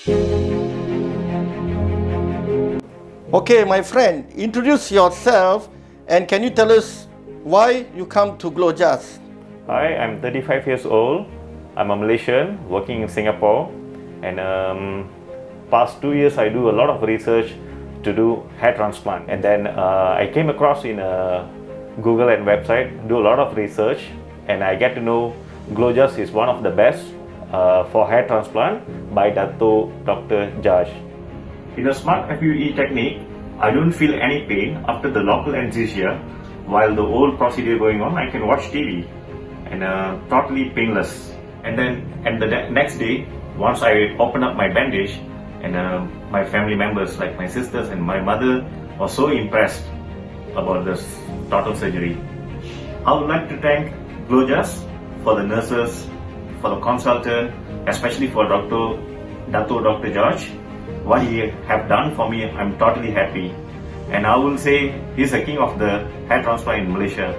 Okay, my friend, introduce yourself and can you tell us why you come to Glojas? Hi, I'm 35 years old. I'm a Malaysian working in Singapore, and past 2 years I do a lot of research to do hair transplant. And then I came across in Google and website, do a lot of research, and I get to know Glojas is one of the best for hair transplant by Dr. Josh. In a smart FUE technique, I don't feel any pain after the local anesthesia. While the whole procedure going on, I can watch TV and totally painless. And then the next day, once I open up my bandage, and my family members like my sisters and my mother were so impressed about this total surgery. I would like to thank Glojas for the nurses, for the consultant, especially for Dr. George. What he have done for me, I'm totally happy. And I will say he's the king of the hair transplant in Malaysia.